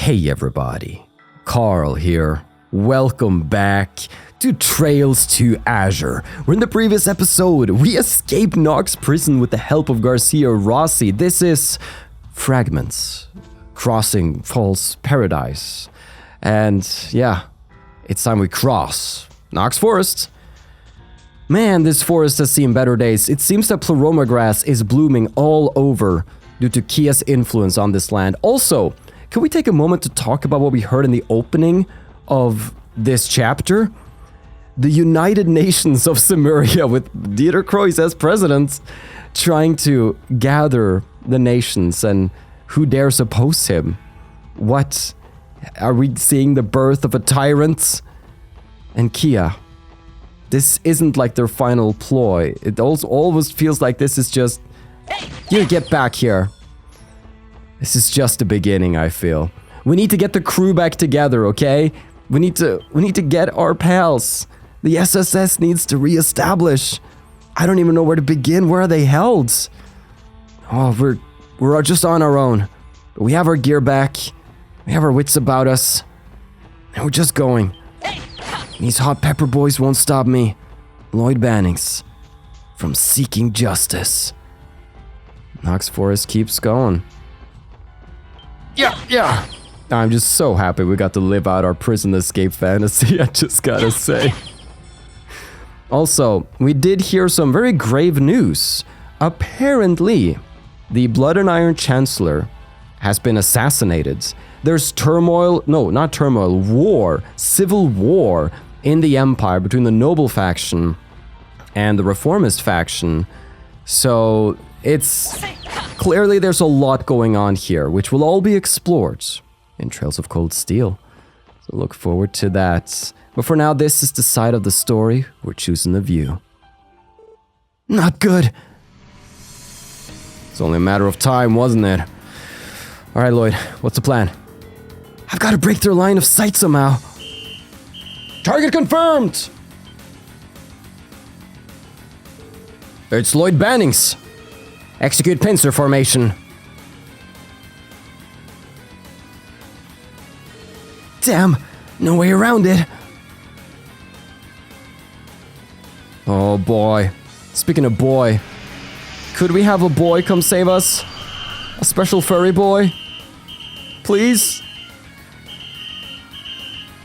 Hey everybody, Carl here. Welcome back to Trails to Azure, where in the previous episode we escaped Nox's prison with the help of Garcia Rossi. This is Fragments, crossing False Paradise. And yeah, it's time we cross Nox Forest. Man, this forest has seen better days. It seems that pleroma grass is blooming all over due to Kia's influence on this land. Also, can we take a moment to talk about what we heard in the opening of this chapter? The United Nations of Cimmeria with Dieter Krois as president, trying to gather the nations, and who dares oppose him? What? Are we seeing the birth of a tyrant? And Kia, this isn't like their final ploy. It also always feels like this is just, you get back here. This is just the beginning, I feel. We need to get the crew back together, okay? We need to get our pals. The SSS needs to reestablish. I don't even know where to begin. Where are they held? Oh, we're just on our own. But we have our gear back. We have our wits about us. And we're just going. These hot pepper boys won't stop me. Lloyd Bannings. From seeking justice. Nox Forest keeps going. Yeah. I'm just so happy we got to live out our prison escape fantasy, I just gotta say. Also, we did hear some very grave news. Apparently, the Blood and Iron Chancellor has been assassinated. There's war, civil war in the Empire between the Noble faction and the Reformist faction. So it's clearly there's a lot going on here, which will all be explored in Trails of Cold Steel. So look forward to that. But for now, this is the side of the story we're choosing to view. Not good. It's only a matter of time, wasn't it? Alright, Lloyd, what's the plan? I've got to break their line of sight somehow. Target confirmed! It's Lloyd Bannings. Execute pincer formation. Damn, no way around it. Oh boy. Speaking of boy, could we have a boy come save us? A special furry boy? Please?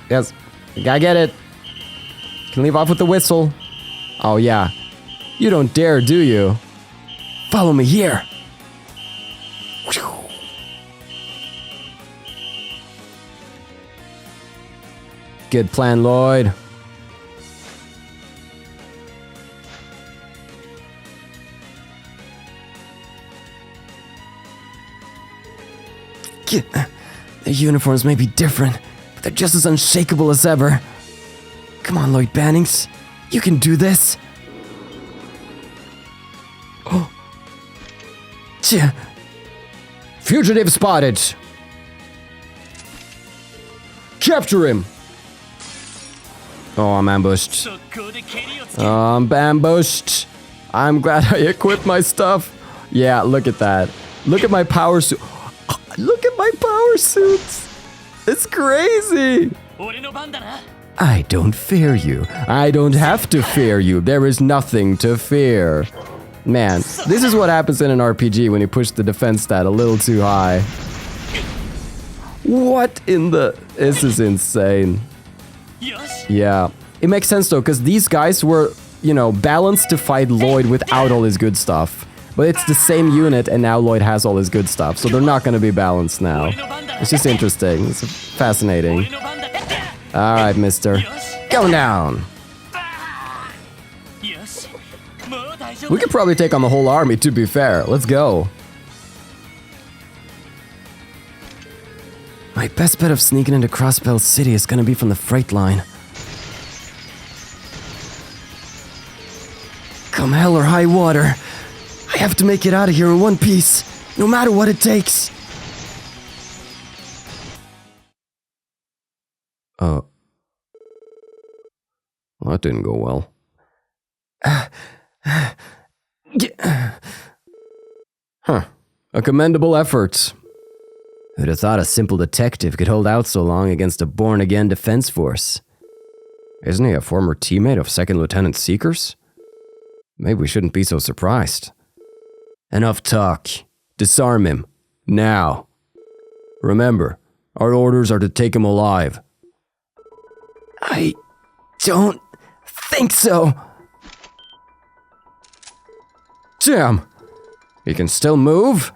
Yes, I get it. Can leave off with the whistle. Oh yeah. You don't dare, do you? Follow me here. Good plan, Lloyd. Their uniforms may be different, but they're just as unshakable as ever. Come on, Lloyd Bannings. You can do this. Oh. Fugitive spotted. Capture him. Oh, I'm ambushed. Oh, I'm ambushed. I'm glad I equipped my stuff. Yeah, look at that. Look at my power suit. Look at my power suits. It's crazy. I don't fear you. I don't have to fear you. There is nothing to fear. Man, this is what happens in an RPG when you push the defense stat a little too high. What in the... This is insane. Yeah. It makes sense though, because these guys were, balanced to fight Lloyd without all his good stuff. But it's the same unit and now Lloyd has all his good stuff, so they're not going to be balanced now. It's just interesting. It's fascinating. Alright, mister. Go down! We could probably take on the whole army, to be fair. Let's go. My best bet of sneaking into Crossbell City is gonna be from the freight line. Come hell or high water, I have to make it out of here in one piece, no matter what it takes. Well, that didn't go well. Huh. A commendable effort. Who'd have thought a simple detective could hold out so long against a born-again defense force? Isn't he a former teammate of Second Lieutenant Seekers? Maybe we shouldn't be so surprised. Enough talk. Disarm him. Now. Remember, our orders are to take him alive. I don't think so. Damn. He can still move?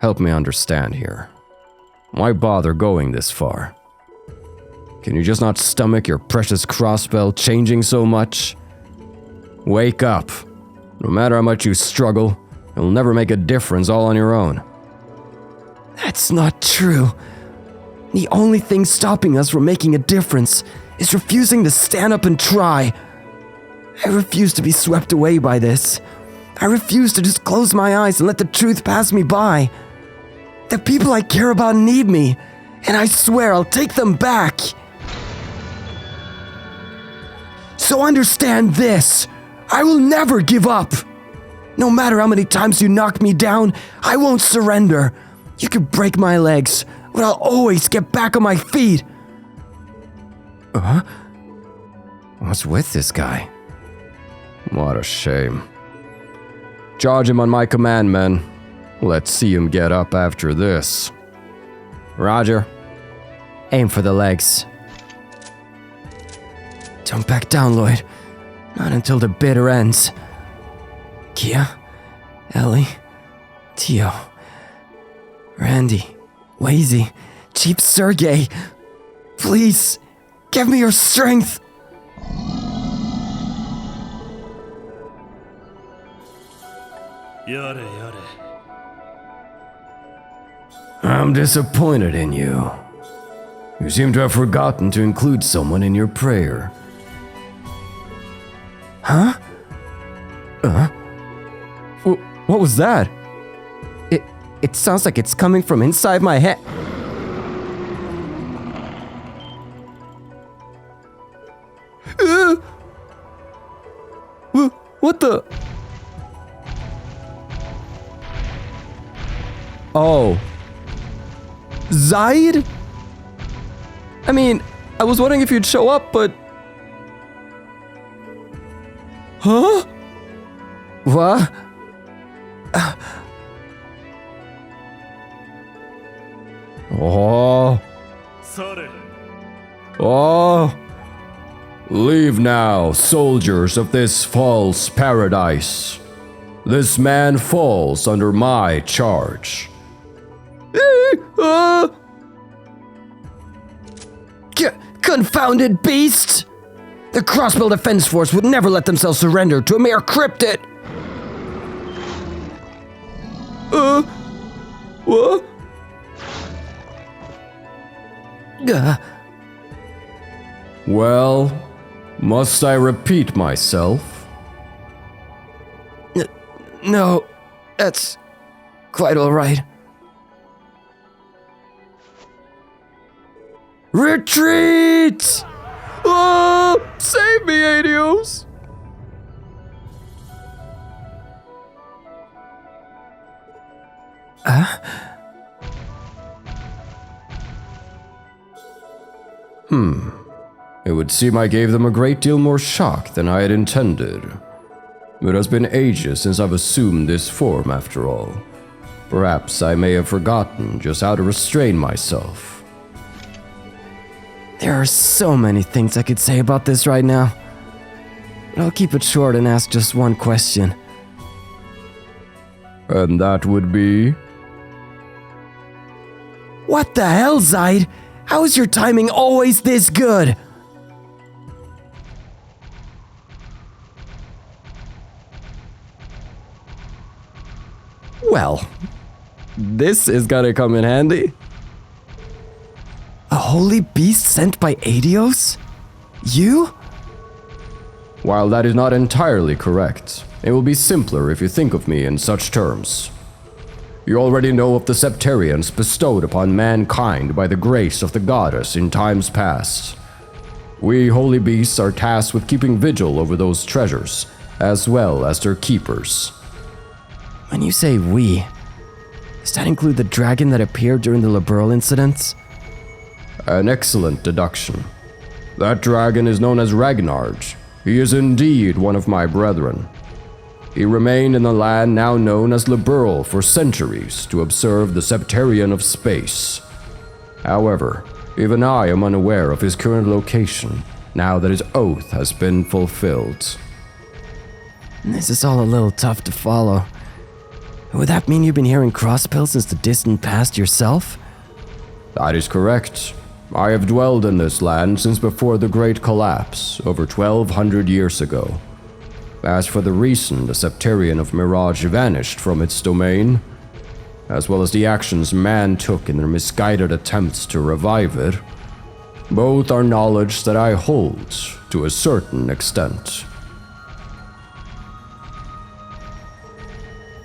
Help me understand here. Why bother going this far? Can you just not stomach your precious Crossbell changing so much? Wake up. No matter how much you struggle, it'll never make a difference all on your own. That's not true. The only thing stopping us from making a difference is refusing to stand up and try. I refuse to be swept away by this. I refuse to just close my eyes and let the truth pass me by. The people I care about need me, and I swear I'll take them back. So understand this. I will never give up. No matter how many times you knock me down, I won't surrender. You can break my legs, but I'll always get back on my feet. What's with this guy? What a shame. Charge him on my command, men. Let's see him get up after this. Roger. Aim for the legs. Don't back down, Lloyd. Not until the bitter ends. Kia, Ellie, Tio, Randy, Wazy, Chief Sergey. Please, give me your strength. I'm disappointed in you. You seem to have forgotten to include someone in your prayer. Huh? What was that? It sounds like it's coming from inside my head. What the? Oh. Zeit? I mean, I was wondering if you'd show up, but... Huh? What? Oh. Oh. Leave now, soldiers of this false paradise. This man falls under my charge. Confounded beast! The Crossbell Defense Force would never let themselves surrender to a mere cryptid! What? Well, must I repeat myself? No, that's quite all right. Retreat! Oh, save me, Adios! It would seem I gave them a great deal more shock than I had intended. It has been ages since I've assumed this form, after all. Perhaps I may have forgotten just how to restrain myself. There are so many things I could say about this right now. But I'll keep it short and ask just one question. And that would be? What the hell, Zeit? How is your timing always this good? Well, this is gonna come in handy. A holy beast sent by Adios? You? While that is not entirely correct, it will be simpler if you think of me in such terms. You already know of the Sept-Terrions bestowed upon mankind by the grace of the goddess in times past. We holy beasts are tasked with keeping vigil over those treasures, as well as their keepers. When you say we, Does that include the dragon that appeared during the Liberal incidents? An excellent deduction. That dragon is known as Ragnar. He is indeed one of my brethren. He remained in the land now known as Liberal for centuries to observe the Sept-Terrion of space. However, even I am unaware of his current location, now that his oath has been fulfilled. This is all a little tough to follow. Would that mean you've been hearing Crossbell since the distant past yourself? That is correct. I have dwelled in this land since before the Great Collapse, over 1200 years ago. As for the reason the Sept-Terrion of Mirage vanished from its domain, as well as the actions man took in their misguided attempts to revive it, both are knowledge that I hold to a certain extent.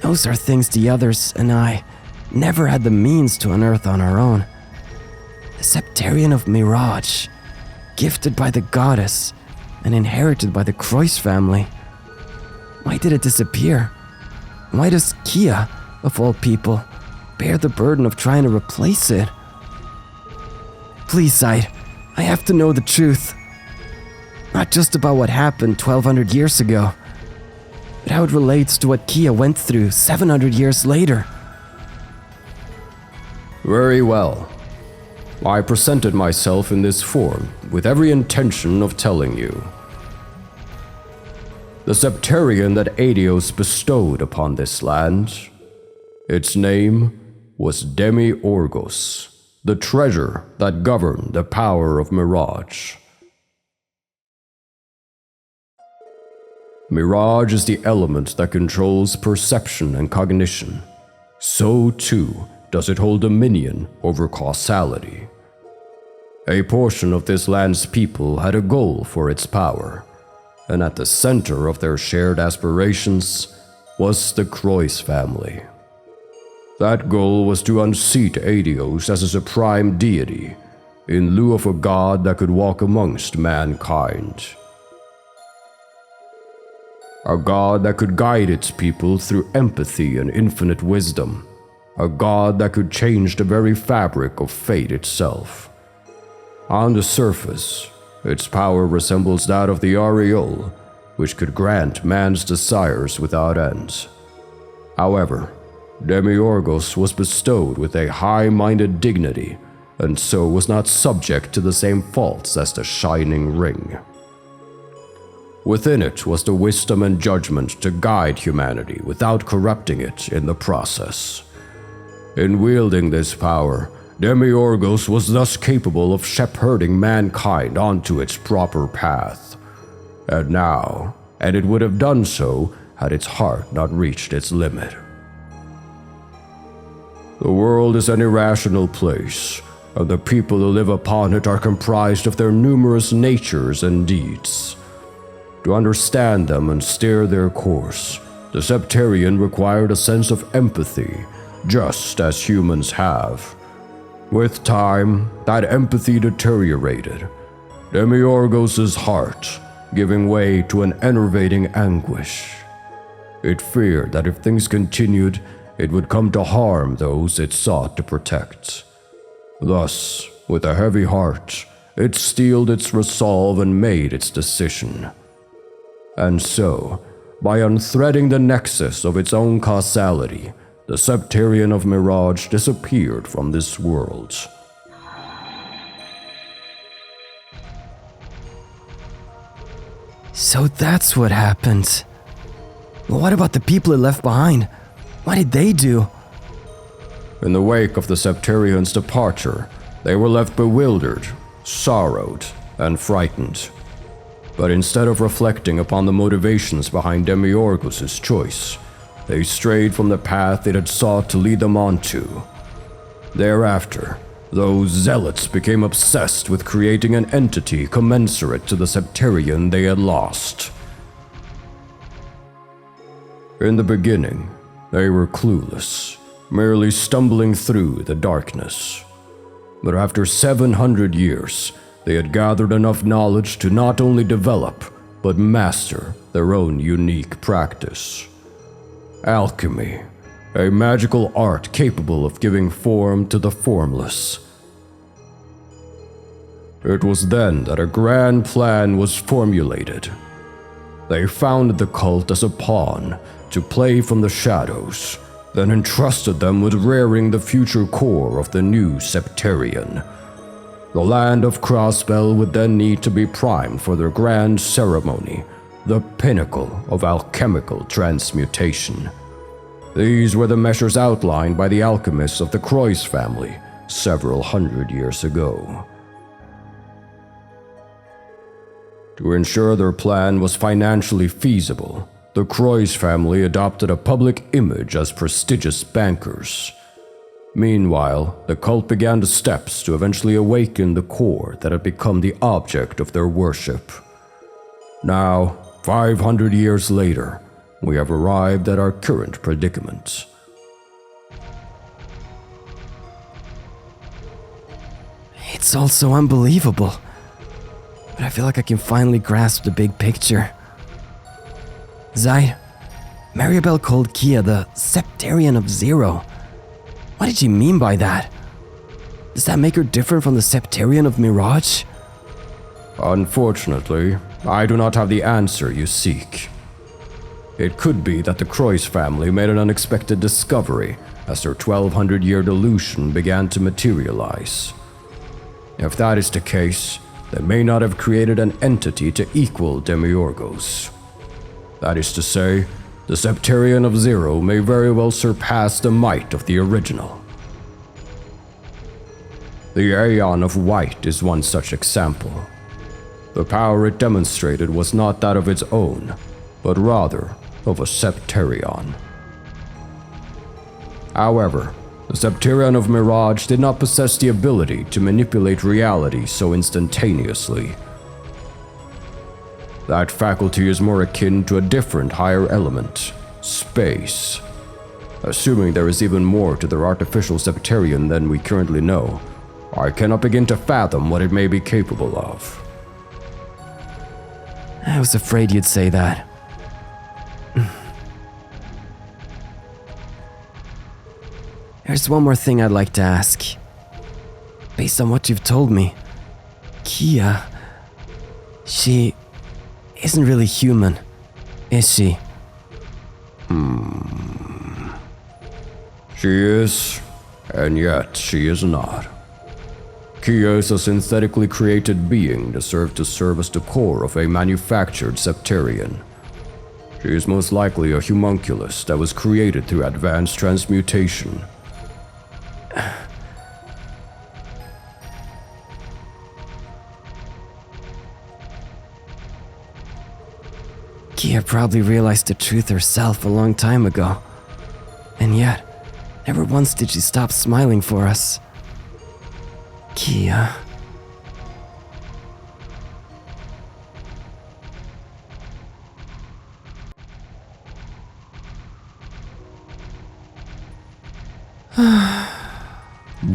Those are things the others and I never had the means to unearth on our own. The Sept-Terrion of Mirage, gifted by the goddess and inherited by the Croix family. Why did it disappear? Why does Kia, of all people, bear the burden of trying to replace it? Please, Zeit, I have to know the truth. Not just about what happened 1200 years ago, but how it relates to what Kia went through 700 years later. Very well. I presented myself in this form with every intention of telling you. The Sept-Terrion that Aidios bestowed upon this land, its name was Demi-Orgos, the treasure that governed the power of Mirage. Mirage is the element that controls perception and cognition. So too does it hold dominion over causality. A portion of this land's people had a goal for its power, and at the center of their shared aspirations was the Croix family. That goal was to unseat Aidios as a supreme deity, in lieu of a god that could walk amongst mankind. A god that could guide its people through empathy and infinite wisdom. A god that could change the very fabric of fate itself. On the surface, its power resembles that of the Aureole, which could grant man's desires without end. However, Demi-Orgos was bestowed with a high-minded dignity, and so was not subject to the same faults as the Shining Ring. Within it was the wisdom and judgment to guide humanity without corrupting it in the process. In wielding this power, Demi-Orgos was thus capable of shepherding mankind onto its proper path. And it would have done so had its heart not reached its limit. The world is an irrational place, and the people who live upon it are comprised of their numerous natures and deeds. To understand them and steer their course, the Sept-Terrion required a sense of empathy, just as humans have. With time, that empathy deteriorated, Demi-Orgos' heart giving way to an enervating anguish. It feared that if things continued, it would come to harm those it sought to protect. Thus, with a heavy heart, it steeled its resolve and made its decision. And so, by unthreading the nexus of its own causality, the Sept-Terrion of Mirage disappeared from this world. So that's what happened. What about the people it left behind? What did they do? In the wake of the Sept-Terrion's departure, they were left bewildered, sorrowed, and frightened. But instead of reflecting upon the motivations behind Demi-Orgos' choice, they strayed from the path it had sought to lead them onto. Thereafter, those zealots became obsessed with creating an entity commensurate to the Sept-Terrion they had lost. In the beginning, they were clueless, merely stumbling through the darkness. But after 700 years, they had gathered enough knowledge to not only develop, but master their own unique practice. Alchemy, a magical art capable of giving form to the formless. It was then that a grand plan was formulated. They founded the cult as a pawn to play from the shadows, then entrusted them with rearing the future core of the new Sept-Terrion. The land of Crossbell would then need to be primed for their grand ceremony, the pinnacle of alchemical transmutation. These were the measures outlined by the alchemists of the Croix family several hundred years ago. To ensure their plan was financially feasible, the Croix family adopted a public image as prestigious bankers. Meanwhile, the cult began the steps to eventually awaken the core that had become the object of their worship. Now, 500 years later, we have arrived at our current predicament. It's all so unbelievable, but I feel like I can finally grasp the big picture. Zeit, Maribel called Kia the Sept-Terrion of Zero. What did she mean by that? Does that make her different from the Sept-Terrion of Mirage? Unfortunately, I do not have the answer you seek. It could be that the Croix family made an unexpected discovery as their 1200-year delusion began to materialize. If that is the case, they may not have created an entity to equal Demiurgos. That is to say, the Sept-Terrion of Zero may very well surpass the might of the original. The Aeon of White is one such example. The power it demonstrated was not that of its own, but rather of a Sept-Terrion. However, the Sept-Terrion of Mirage did not possess the ability to manipulate reality so instantaneously. That faculty is more akin to a different higher element, space. Assuming there is even more to their artificial Sept-Terrion than we currently know, I cannot begin to fathom what it may be capable of. I was afraid you'd say that. There's one more thing I'd like to ask. Based on what you've told me, Kia, she isn't really human, is she? She is, and yet she is not. Kia is a synthetically created being deserved to serve as the core of a manufactured Sept-Terrion. She is most likely a homunculus that was created through advanced transmutation. Kia probably realized the truth herself a long time ago. And yet, never once did she stop smiling for us. Kia.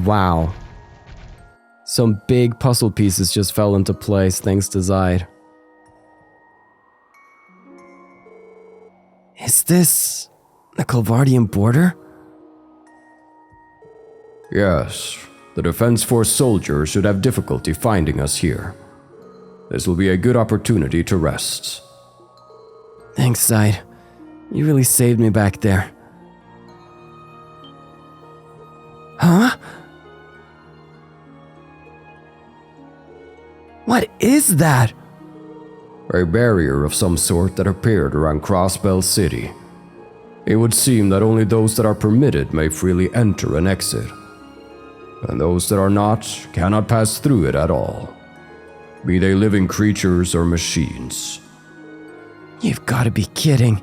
Wow. Some big puzzle pieces just fell into place thanks to Zeit. Is this the Calvardian border? Yes, the Defense Force soldiers should have difficulty finding us here. This will be a good opportunity to rest. Thanks, Zeit. You really saved me back there. Huh? What is that? A barrier of some sort that appeared around Crossbell City. It would seem that only those that are permitted may freely enter and exit, and those that are not cannot pass through it at all, be they living creatures or machines. You've got to be kidding.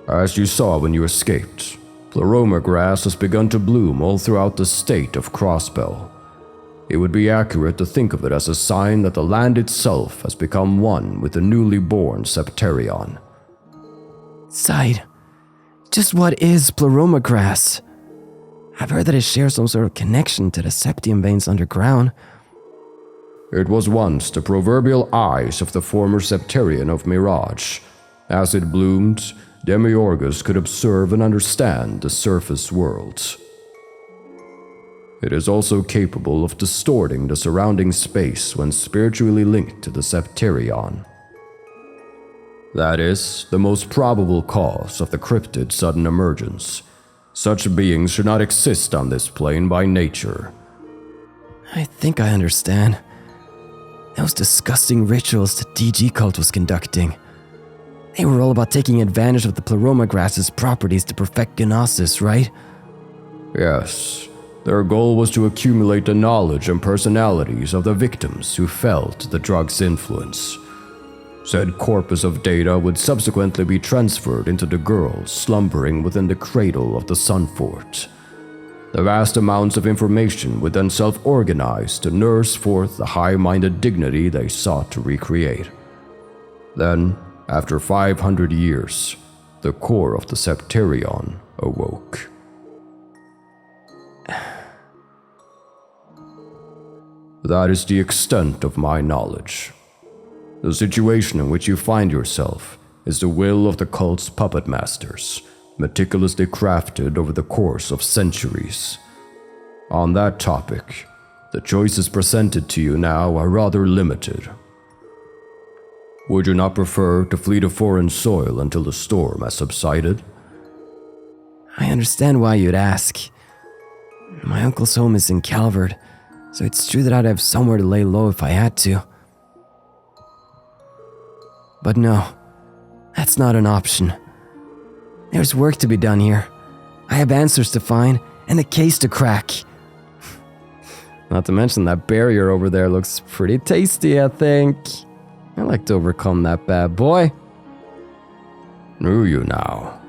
As you saw when you escaped, Pleroma grass has begun to bloom all throughout the state of Crossbell. It would be accurate to think of it as a sign that the land itself has become one with the newly born Sept-Terrion. Zeit, just what is Pleroma grass? I've heard that it shares some sort of connection to the Septium veins underground. It was once the proverbial eyes of the former Sept-Terrion of Mirage. As it bloomed, Demiurgus could observe and understand the surface worlds. It is also capable of distorting the surrounding space when spiritually linked to the Sept-Terrion. That is the most probable cause of the cryptid's sudden emergence. Such beings should not exist on this plane by nature. I think I understand. Those disgusting rituals the DG cult was conducting. They were all about taking advantage of the pleroma grass's properties to perfect gnosis, right? Yes. Their goal was to accumulate the knowledge and personalities of the victims who felt the drug's influence. Said corpus of data would subsequently be transferred into the girls slumbering within the cradle of the Sun Fort. The vast amounts of information would then self-organize to nurse forth the high-minded dignity they sought to recreate. Then, after 500 years, the core of the Sept-Terrion awoke. That is the extent of my knowledge. The situation in which you find yourself is the will of the cult's puppet masters, meticulously crafted over the course of centuries. On that topic, the choices presented to you now are rather limited. Would you not prefer to flee to foreign soil until the storm has subsided? I understand why you'd ask. My uncle's home is in Calvert, so it's true that I'd have somewhere to lay low if I had to. But no, that's not an option. There's work to be done here. I have answers to find and a case to crack. Not to mention that barrier over there looks pretty tasty, I think. I'd like to overcome that bad boy. Knew you now.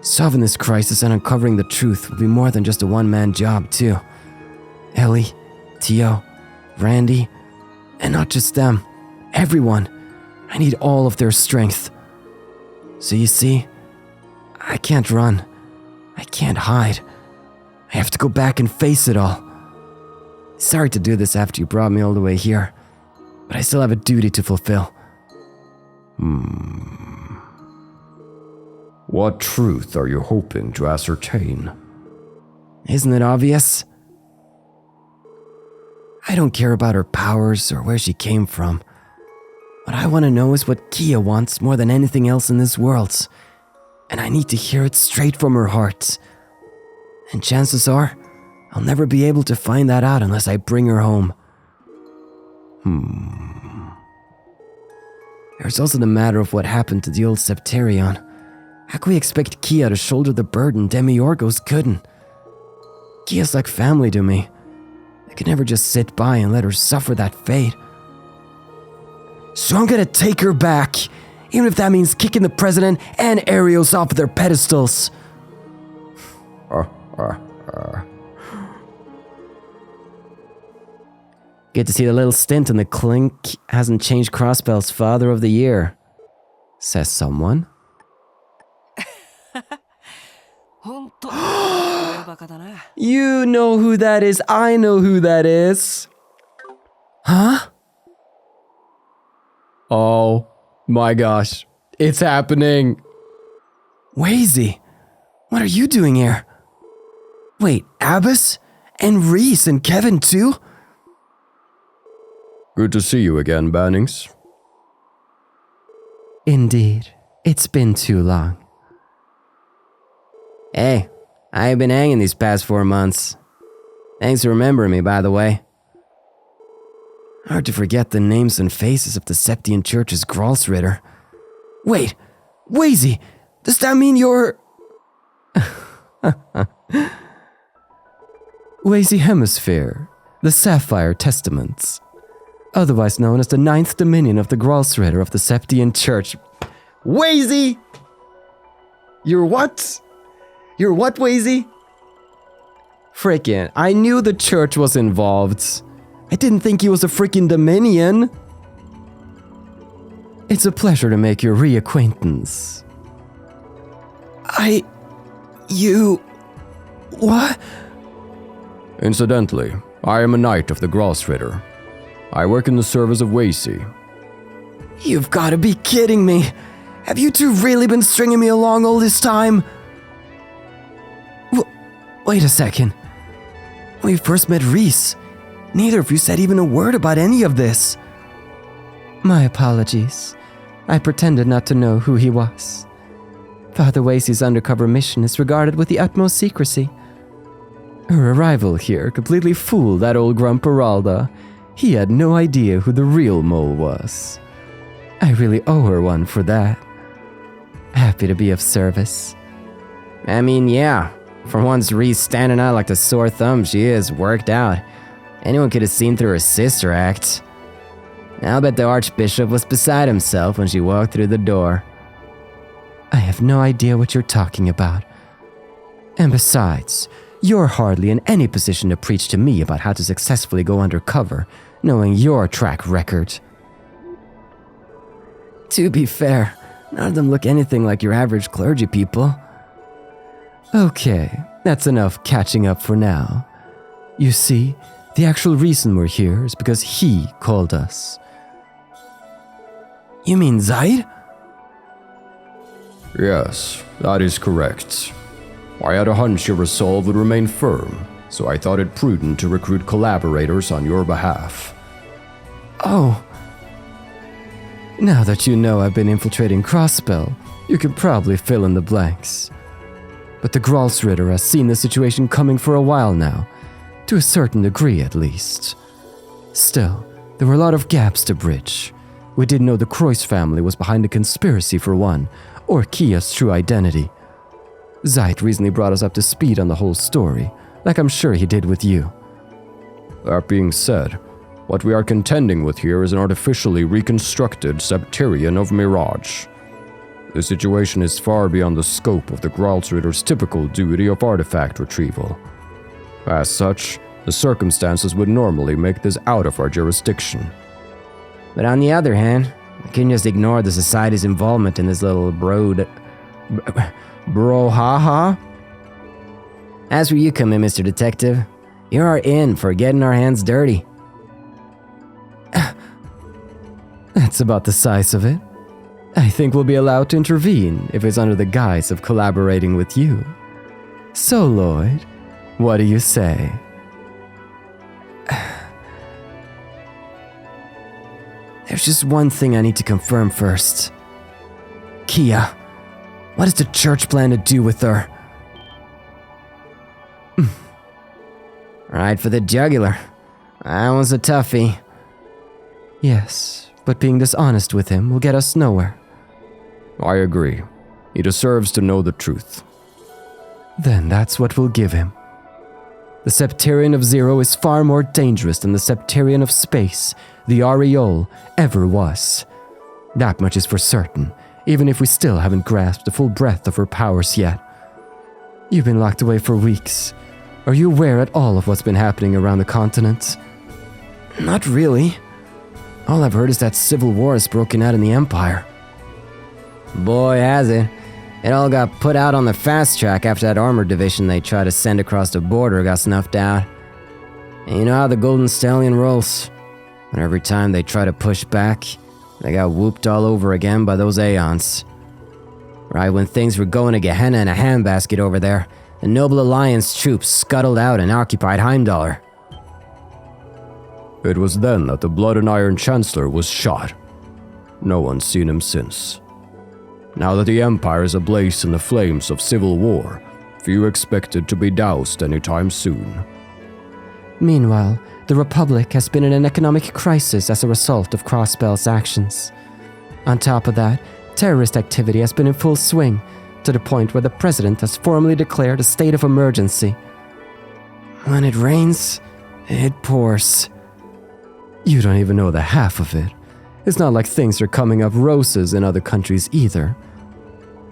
Solving this crisis and uncovering the truth will be more than just a one-man job, too. Ellie, Tio, Randy, and not just them, everyone. I need all of their strength. So you see, I can't run. I can't hide. I have to go back and face it all. Sorry to do this after you brought me all the way here, but I still have a duty to fulfill. What truth are you hoping to ascertain? Isn't it obvious? I don't care about her powers or where she came from. What I want to know is what Kia wants more than anything else in this world. And I need to hear it straight from her heart. And chances are, I'll never be able to find that out unless I bring her home. There's also the matter of what happened to the old Sept-Terrion. How can we expect Kia to shoulder the burden Demiurgos couldn't? Kia's like family to me. I could never just sit by and let her suffer that fate. So I'm gonna take her back, even if that means kicking the president and Arios off of their pedestals. Good to see the little stint in the clink hasn't changed Crossbell's Father of the Year, says someone. You know who that is, I know who that is. Huh? Oh my gosh, it's happening. Wazy, what are you doing here? Wait, Abbas? And Reese and Kevin too? Good to see you again, Bannings. Indeed, it's been too long. Hey, I've been hanging these past 4 months. Thanks for remembering me, by the way. Hard to forget the names and faces of the Septian Church's Gralsritter. Wait, Wazy, does that mean you're... Wazy Hemisphere, the Sapphire Testaments, otherwise known as the 9th Dominion of the Gralsritter of the Septian Church. Wazy! You're what? You're what, Wazy? Frickin', I knew the church was involved. I didn't think he was a freaking Dominion. It's a pleasure to make your reacquaintance. You... What? Incidentally, I am a knight of the Gralsritter. I work in the service of Wazy. You've got to be kidding me. Have you two really been stringing me along all this time? Wait a second. When we first met Reese, neither of you said even a word about any of this. My apologies. I pretended not to know who he was. Father Wasey's undercover mission is regarded with the utmost secrecy. Her arrival here completely fooled that old grump Peralta. He had no idea who the real mole was. I really owe her one for that. Happy to be of service. I mean, yeah. For once Reese standing out like a sore thumb, she is worked out. Anyone could have seen through her sister act. I'll bet the Archbishop was beside himself when she walked through the door. I have no idea what you're talking about. And besides, you're hardly in any position to preach to me about how to successfully go undercover, knowing your track record. To be fair, none of them look anything like your average clergy people. Okay, that's enough catching up for now. You see, the actual reason we're here is because he called us. You mean Zeit? Yes, that is correct. I had a hunch your resolve would remain firm, so I thought it prudent to recruit collaborators on your behalf. Oh. Now that you know I've been infiltrating Crossbell, you can probably fill in the blanks. But the Gralsritter has seen the situation coming for a while now, to a certain degree at least. Still, there were a lot of gaps to bridge. We didn't know the Croix family was behind the conspiracy for one, or Kia's true identity. Zeit recently brought us up to speed on the whole story, like I'm sure he did with you. That being said, what we are contending with here is an artificially reconstructed Sept-Terrion of Mirage. The situation is far beyond the scope of the Gralsritter's typical duty of artifact retrieval. As such, the circumstances would normally make this out of our jurisdiction. But on the other hand, we couldn't just ignore the Society's involvement in this little brouhaha. As for you come in, Mr. Detective, you are in for getting our hands dirty. That's about the size of it. I think we'll be allowed to intervene if it's under the guise of collaborating with you. So, Lloyd, what do you say? There's just one thing I need to confirm first. Kia, what does the church plan to do with her? Right for the jugular. That one's a toughie. Yes, but being dishonest with him will get us nowhere. I agree. He deserves to know the truth. Then that's what we'll give him. The Sept-Terrion of Zero is far more dangerous than the Sept-Terrion of Space, the Aureole, ever was. That much is for certain, even if we still haven't grasped the full breadth of her powers yet. You've been locked away for weeks. Are you aware at all of what's been happening around the continent? Not really. All I've heard is that civil war has broken out in the Empire. Boy, has it. It all got put out on the fast track after that armored division they tried to send across the border got snuffed out. And you know how the Golden Stallion rolls. And every time they try to push back, they got whooped all over again by those Aeons. Right when things were going to Gehenna in a handbasket over there, the Noble Alliance troops scuttled out and occupied Heimdallr. It was then that the Blood and Iron Chancellor was shot. No one's seen him since. Now that the Empire is ablaze in the flames of civil war, few expect it to be doused anytime soon. Meanwhile, the Republic has been in an economic crisis as a result of Crossbell's actions. On top of that, terrorist activity has been in full swing, to the point where the President has formally declared a state of emergency. When it rains, it pours. You don't even know the half of it. It's not like things are coming up roses in other countries either.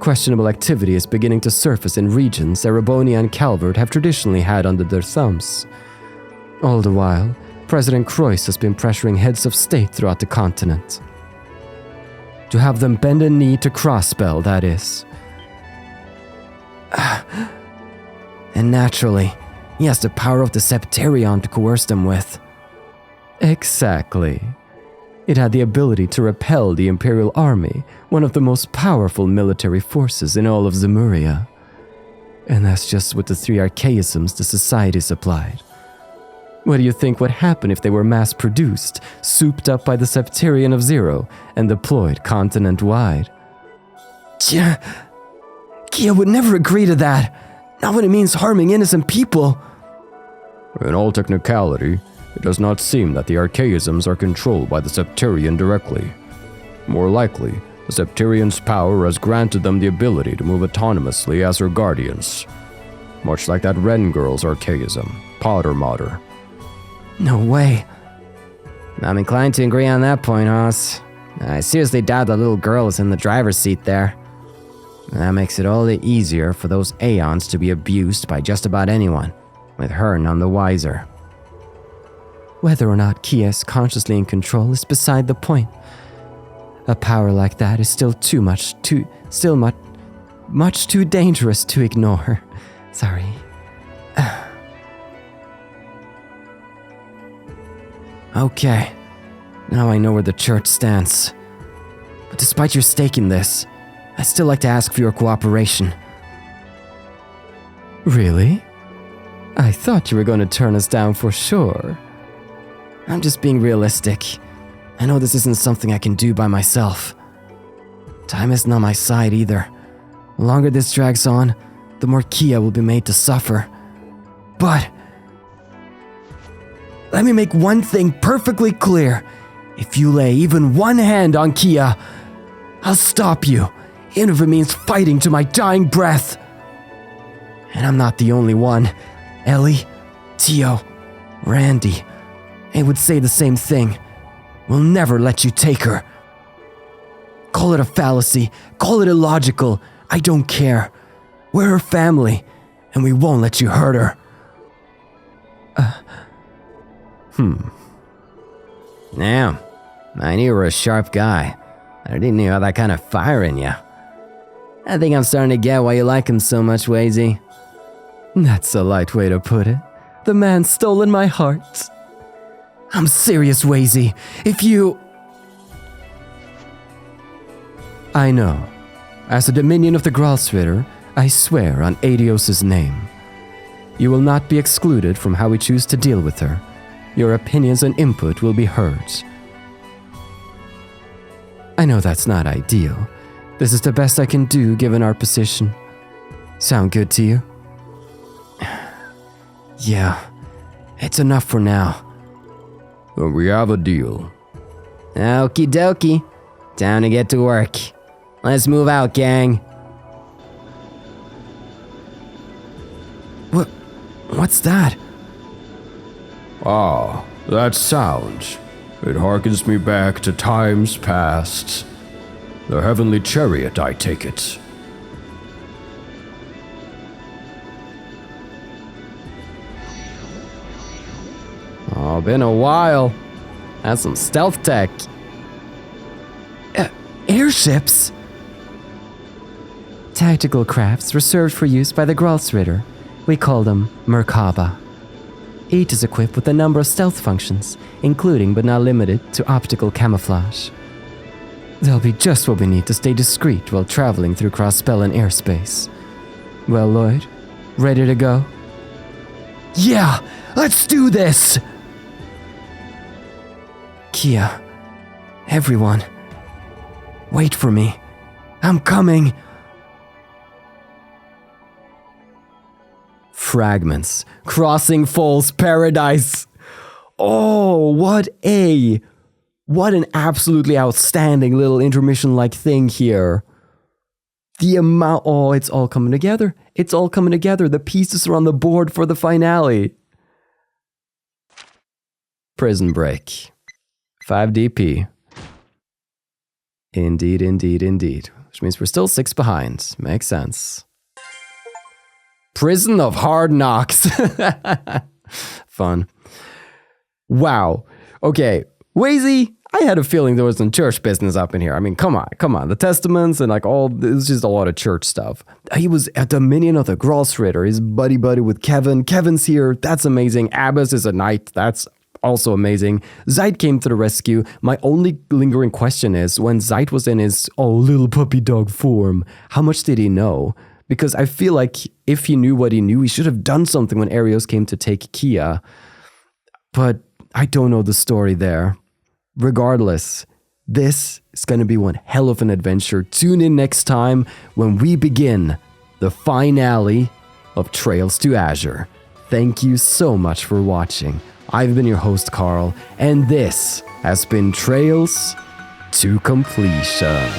Questionable activity is beginning to surface in regions Erebonia and Calvert have traditionally had under their thumbs. All the while, President Croix has been pressuring heads of state throughout the continent. To have them bend a knee to Crossbell, that is. And naturally, he has the power of the Sept-Terrion to coerce them with. Exactly. It had the ability to repel the Imperial Army, one of the most powerful military forces in all of Zemuria. And that's just with the 3 archaisms the society supplied. What do you think would happen if they were mass-produced, souped up by the Sept-Terrion of Zero, and deployed continent-wide? Kia would never agree to that. Not when it means harming innocent people. In all technicality, it does not seem that the archaisms are controlled by the Sept-Terrion directly. More likely, the Sept-Terrion's power has granted them the ability to move autonomously as her guardians. Much like that Wren girl's archaism, Potter Mater. No way. I'm inclined to agree on that point, Hoss. I seriously doubt the little girl is in the driver's seat there. That makes it all the easier for those Aeons to be abused by just about anyone, with her none the wiser. Whether or not Kia is consciously in control is beside the point. A power like that is still much too dangerous to ignore. Sorry. Okay, now I know where the church stands. But despite your stake in this, I'd still like to ask for your cooperation. Really? I thought you were going to turn us down for sure. I'm just being realistic. I know this isn't something I can do by myself. Time isn't on my side either. The longer this drags on, the more Kia will be made to suffer. But let me make one thing perfectly clear. If you lay even one hand on Kia, I'll stop you, even if it means fighting to my dying breath. And I'm not the only one. Ellie, Tio, Randy, they would say the same thing. We'll never let you take her. Call it a fallacy, call it illogical, I don't care. We're her family, and we won't let you hurt her. Damn, I knew you were a sharp guy. I didn't know you had that kind of fire in you. I think I'm starting to get why you like him so much, Wazy. That's a light way to put it. The man's stolen my heart. I'm serious, Wazy. If you... I know. As a dominion of the Gralsritter, I swear on Adios's name. You will not be excluded from how we choose to deal with her. Your opinions and input will be heard. I know that's not ideal. This is the best I can do given our position. Sound good to you? Yeah, it's enough for now. Then we have a deal. Okie dokie. Time to get to work. Let's move out, gang. What's that? Ah, that sound. It harkens me back to times past. The heavenly chariot, I take it. Oh, been a while. That's some stealth tech. Airships? Tactical crafts reserved for use by the Gralsritter. We call them Merkaba. Each is equipped with a number of stealth functions, including but not limited to optical camouflage. They'll be just what we need to stay discreet while traveling through Crossbell and airspace. Well, Lloyd, ready to go? Yeah, let's do this! Kia, everyone, wait for me. I'm coming. Fragments, crossing Falls Paradise. Oh, what an absolutely outstanding little intermission-like thing here. The amount, it's all coming together. It's all coming together. The pieces are on the board for the finale. Prison break. 5 DP. Indeed. Which means we're still 6 behind. Makes sense. Prison of Hard Knocks. Fun. Wow. Okay. Wazy, I had a feeling there was some church business up in here. I mean, come on. The testaments and like all, it was just a lot of church stuff. He was a dominion of the Gralsritter. He's buddy with Kevin. Kevin's here. That's amazing. Abbas is a knight. That's also amazing. Zeit came to the rescue. My only lingering question is, when Zeit was in his little puppy dog form, how much did he know? Because I feel like if he knew what he knew, he should have done something when Arios came to take Kia. But I don't know the story there. Regardless, this is going to be one hell of an adventure. Tune in next time when we begin the finale of Trails to Azure. Thank you so much for watching. I've been your host, Carl, and this has been Trails to Completion.